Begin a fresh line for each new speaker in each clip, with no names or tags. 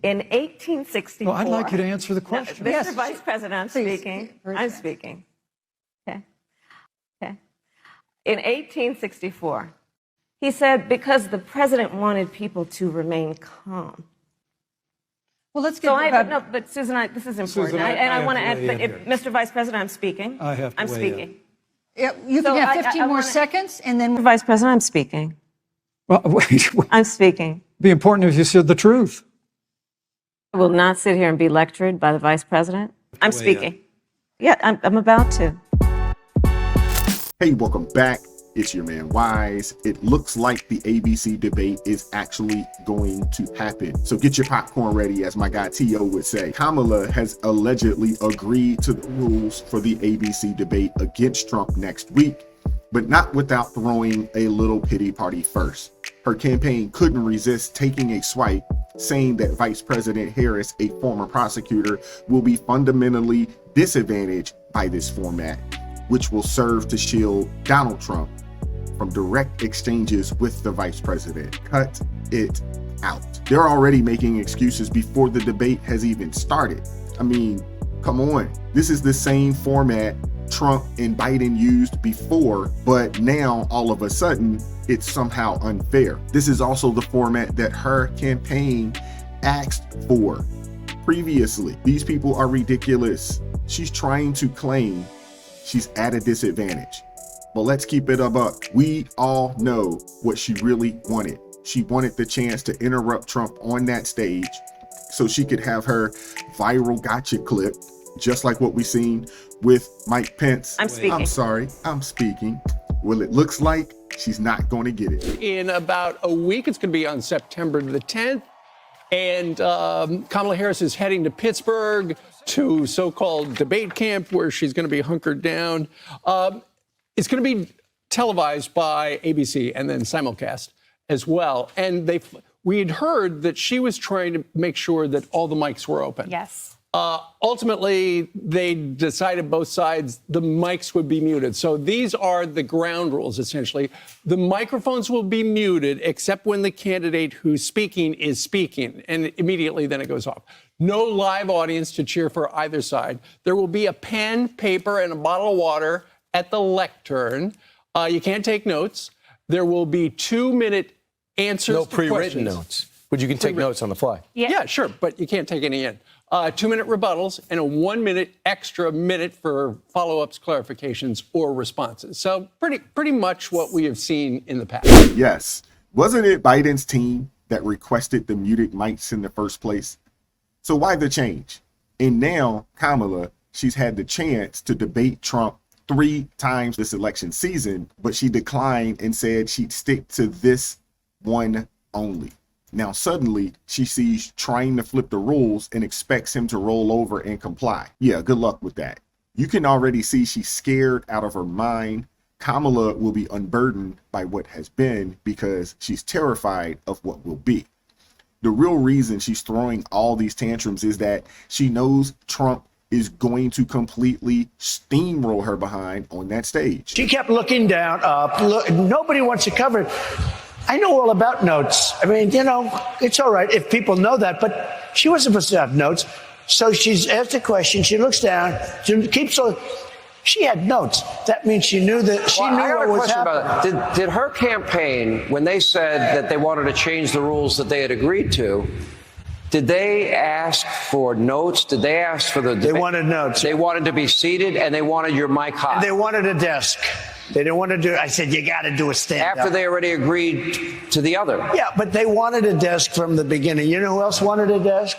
In 1864.
Well, I'd like you to answer the question.
No, Mr. Vice President, I'm speaking. I'm speaking. Okay. In 1864, he said because the president wanted people to remain calm.
Well, let's get
no, but Susan, this is important.
Susan,
I want to add,
but
Mr. Vice President, I'm speaking.
I have to
I'm
weigh
speaking.
Yeah, you can have 15 more seconds, and then...
Mr. Vice President, I'm speaking.
Well, wait.
I'm speaking.
It'd be important if you said the truth.
I will not sit here and be lectured by the Vice President. I'm speaking. Yeah, I'm about to.
Hey, welcome back. It's your man Wise. It looks like the ABC debate is actually going to happen. So get your popcorn ready, as my guy T.O. would say. Kamala has allegedly agreed to the rules for the ABC debate against Trump next week, but not without throwing a little pity party first. Her campaign couldn't resist taking a swipe, saying that Vice President Harris, a former prosecutor, will be fundamentally disadvantaged by this format, which will serve to shield Donald Trump from direct exchanges with the vice president. Cut it out. They're already making excuses before the debate has even started. I mean, come on. This is the same format Trump and Biden used before, but now all of a sudden it's somehow unfair. This is also the format that her campaign asked for previously. These people are ridiculous. She's trying to claim she's at a disadvantage. But let's keep it a buck. We all know what she really wanted. She wanted the chance to interrupt Trump on that stage so she could have her viral gotcha clip, just like what we've seen with Mike Pence.
I'm speaking.
I'm speaking. Well, it looks like she's not going to get it.
In about a week, it's going to be on September the 10th. And Kamala Harris is heading to Pittsburgh to so-called debate camp where she's going to be hunkered down. It's going to be televised by ABC and then simulcast as well. And we had heard that she was trying to make sure that all the mics were open.
Yes.
Ultimately, they decided both sides the mics would be muted. So these are the ground rules, essentially. The microphones will be muted except when the candidate who's speaking is speaking, and immediately then it goes off. No live audience to cheer for either side. There will be a pen, paper, and a bottle of water at the lectern. You can't take notes. There will be 2-minute answers to questions.
No pre-written notes, but you can take notes on the fly.
Yeah, sure, but you can't take any in. 2-minute rebuttals and a 1-minute extra minute for follow-ups, clarifications, or responses. So pretty much what we have seen in the past.
Yes. Wasn't it Biden's team that requested the muted mics in the first place? So why the change? And now Kamala, she's had the chance to debate Trump 3 times this election season, but she declined and said she'd stick to this one only. Now suddenly she sees trying to flip the rules and expects him to roll over and comply. Yeah, good luck with that. You can already see she's scared out of her mind. Kamala will be unburdened by what has been because she's terrified of what will be. The real reason she's throwing all these tantrums is that she knows Trump is going to completely steamroll her behind on that stage.
She kept looking down, up. Nobody wants to cover it. I know all about notes. I mean, it's all right if people know that, but she wasn't supposed to have notes. So she's asked a question. She looks down. She had notes. That means she knew that she knew what was happening.
Did her campaign, when they said that they wanted to change the rules that they had agreed to, did they ask for notes? Did they ask for the...
They wanted notes.
They wanted to be seated, and they wanted your mic hot.
And they wanted a desk. They didn't want to do... I said, you got to do a stand-up.
After they already agreed to the other.
Yeah, but they wanted a desk from the beginning. You know who else wanted a desk?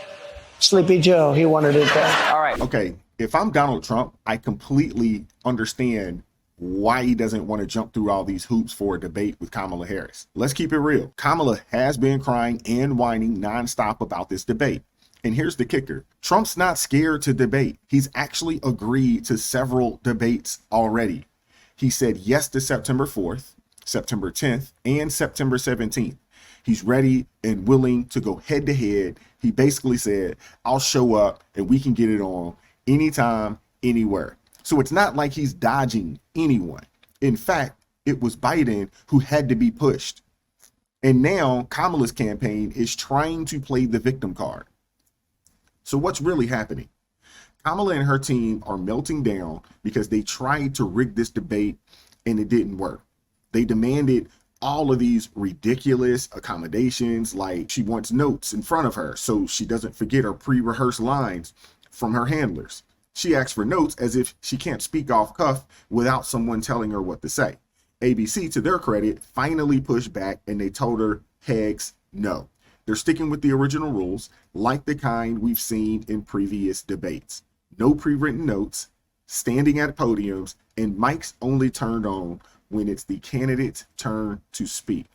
Sleepy Joe. He wanted a desk.
All right.
Okay, if I'm Donald Trump, I completely understand why he doesn't want to jump through all these hoops for a debate with Kamala Harris. Let's keep it real. Kamala has been crying and whining nonstop about this debate. And here's the kicker. Trump's not scared to debate. He's actually agreed to several debates already. He said yes to September 4th, September 10th, and September 17th. He's ready and willing to go head to head. He basically said, I'll show up and we can get it on anytime, anywhere. So it's not like he's dodging anyone. In fact, it was Biden who had to be pushed. And now Kamala's campaign is trying to play the victim card. So what's really happening? Kamala and her team are melting down because they tried to rig this debate and it didn't work. They demanded all of these ridiculous accommodations, like she wants notes in front of her so she doesn't forget her pre-rehearsed lines from her handlers. She asks for notes as if she can't speak off cuff without someone telling her what to say. ABC, to their credit, finally pushed back and they told her, hegs, no. They're sticking with the original rules, like the kind we've seen in previous debates. No pre-written notes, standing at podiums, and mics only turned on when it's the candidate's turn to speak.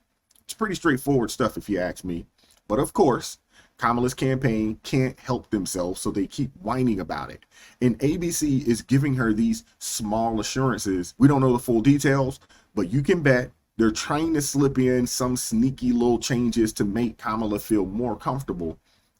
It's pretty straightforward stuff if you ask me. But of course, Kamala's campaign can't help themselves, so they keep whining about it. And ABC is giving her these small assurances. We don't know the full details, but you can bet they're trying to slip in some sneaky little changes to make Kamala feel more comfortable,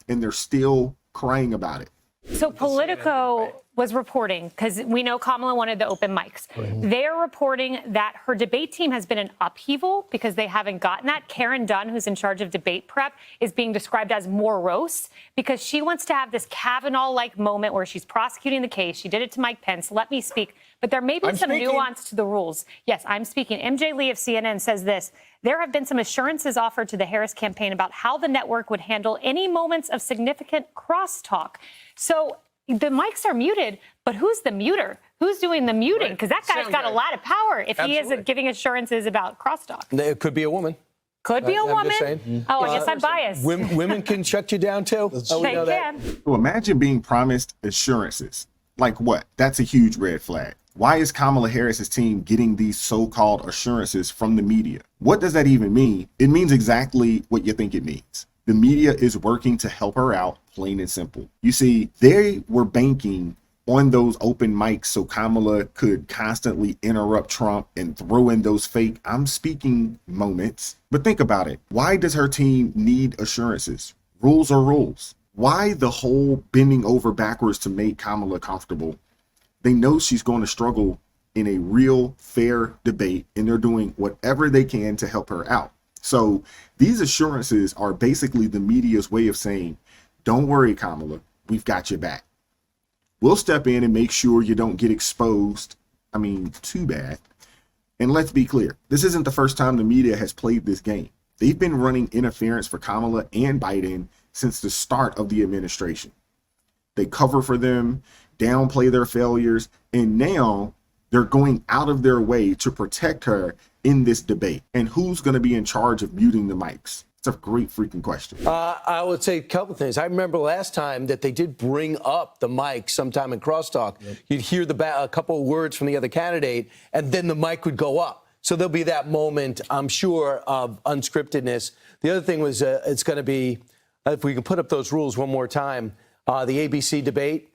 and they're still crying about it.
So Politico was reporting, because we know Kamala wanted the open mics. They're reporting that her debate team has been in upheaval because they haven't gotten that. Karen Dunn, who's in charge of debate prep, is being described as morose because she wants to have this Kavanaugh-like moment where she's prosecuting the case. She did it to Mike Pence. Let me speak. But there may be some nuance to the rules. Yes, I'm speaking. MJ Lee of CNN says this. There have been some assurances offered to the Harris campaign about how the network would handle any moments of significant crosstalk. So the mics are muted, but who's the muter? Who's doing the muting? Because that guy's got a lot of power if he is giving assurances about crosstalk.
It could be a woman.
Could be a
I'm just
woman.
saying.
Oh, I guess I'm biased.
Women can shut you down too.
They can.
So imagine being promised assurances. Like what? That's a huge red flag. Why is Kamala Harris's team getting these so-called assurances from the media? What does that even mean? It means exactly what you think it means. The media is working to help her out, plain and simple. You see, they were banking on those open mics so Kamala could constantly interrupt Trump and throw in those fake I'm speaking moments. But think about it. Why does her team need assurances? Rules are rules. Why the whole bending over backwards to make Kamala comfortable? They know she's going to struggle in a real fair debate, and they're doing whatever they can to help her out. So these assurances are basically the media's way of saying, don't worry, Kamala, we've got your back. We'll step in and make sure you don't get exposed. I mean, too bad. And let's be clear, this isn't the first time the media has played this game. They've been running interference for Kamala and Biden since the start of the administration. They cover for them, downplay their failures, and now they're going out of their way to protect her in this debate. And who's going to be in charge of muting the mics? It's a great freaking question.
I would say a couple things. I remember last time that they did bring up the mic sometime in crosstalk. You'd hear a couple of words from the other candidate, and then the mic would go up. So there'll be that moment, I'm sure, of unscriptedness. The other thing was it's going to be, if we can put up those rules one more time, the ABC debate,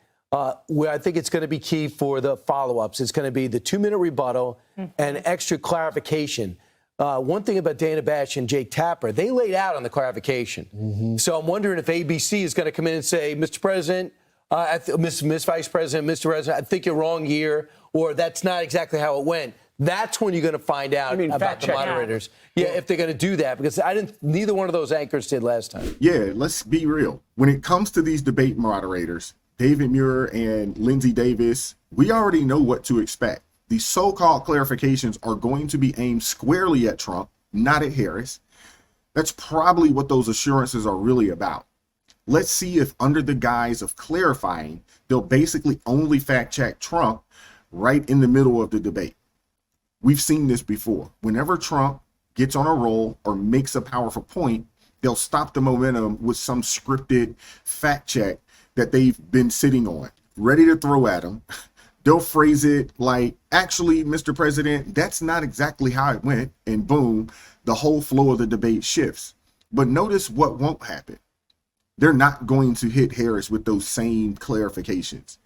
where I think it's going to be key for the follow-ups. It's going to be the 2-minute rebuttal and extra clarification. One thing about Dana Bash and Jake Tapper, they laid out on the clarification. So I'm wondering if ABC is going to come in and say, Mr. President, Miss Vice President, Mr. President, I think you're wrong here, or that's not exactly how it went. That's when you're going to find out about the moderators. Yeah, if they're going to do that, because neither one of those anchors did last time.
Yeah, let's be real. When it comes to these debate moderators, David Muir and Lindsey Davis, we already know what to expect. These so-called clarifications are going to be aimed squarely at Trump, not at Harris. That's probably what those assurances are really about. Let's see if under the guise of clarifying, they'll basically only fact-check Trump right in the middle of the debate. We've seen this before. Whenever Trump gets on a roll or makes a powerful point, they'll stop the momentum with some scripted fact check that they've been sitting on, ready to throw at him. They'll phrase it like, actually, Mr. President, that's not exactly how it went. And boom, the whole flow of the debate shifts. But notice what won't happen. They're not going to hit Harris with those same clarifications.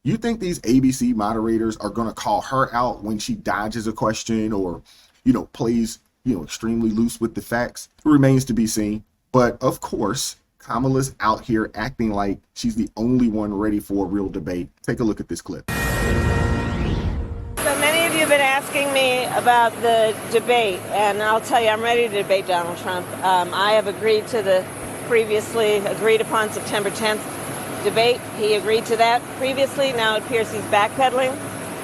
You think these ABC moderators are going to call her out when she dodges a question or, plays, extremely loose with the facts? It remains to be seen. But of course, Kamala's out here acting like she's the only one ready for a real debate. Take a look at this clip.
So many of you have been asking me about the debate, and I'll tell you, I'm ready to debate Donald Trump. I have agreed to the previously agreed upon September 10th debate. He agreed to that previously. Now it appears he's backpedaling,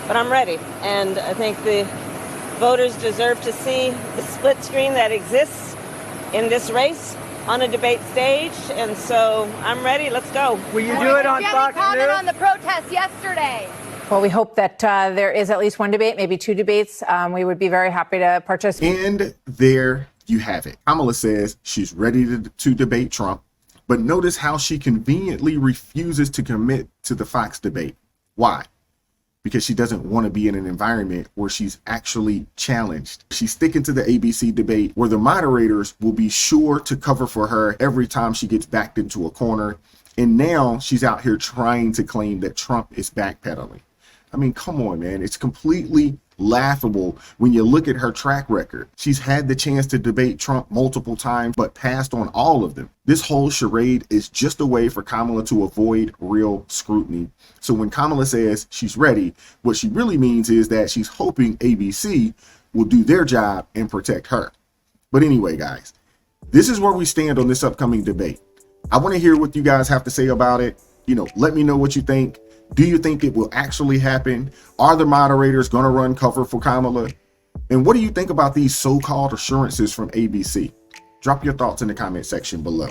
but I'm ready. And I think the voters deserve to see the split screen that exists in this race on a debate stage. And so I'm ready. Let's go.
Will you do it on Fox News?
Comment on the protest yesterday.
Well, we hope that there is at least one debate, maybe two debates. We would be very happy to participate.
And there you have it. Kamala says she's ready to debate Trump, but notice how she conveniently refuses to commit to the Fox debate. Why? Because she doesn't want to be in an environment where she's actually challenged. She's sticking to the ABC debate where the moderators will be sure to cover for her every time she gets backed into a corner. And now she's out here trying to claim that Trump is backpedaling. I mean, come on, man. It's completely laughable when you look at her track record. She's had the chance to debate Trump multiple times, but passed on all of them. This whole charade is just a way for Kamala to avoid real scrutiny. So when Kamala says she's ready, what she really means is that she's hoping ABC will do their job and protect her. But anyway, guys, this is where we stand on this upcoming debate. I want to hear what you guys have to say about it. Let me know what you think. Do you think it will actually happen? Are the moderators going to run cover for Kamala? And what do you think about these so-called assurances from ABC? Drop your thoughts in the comment section below.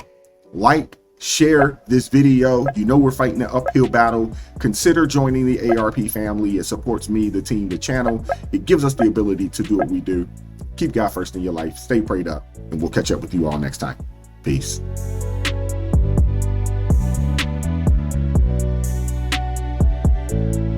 Like, share this video. We're fighting an uphill battle. Consider joining the ARP family. It supports me, the team, the channel. It gives us the ability to do what we do. Keep God first in your life. Stay prayed up. And we'll catch up with you all next time. Peace.
Thank you.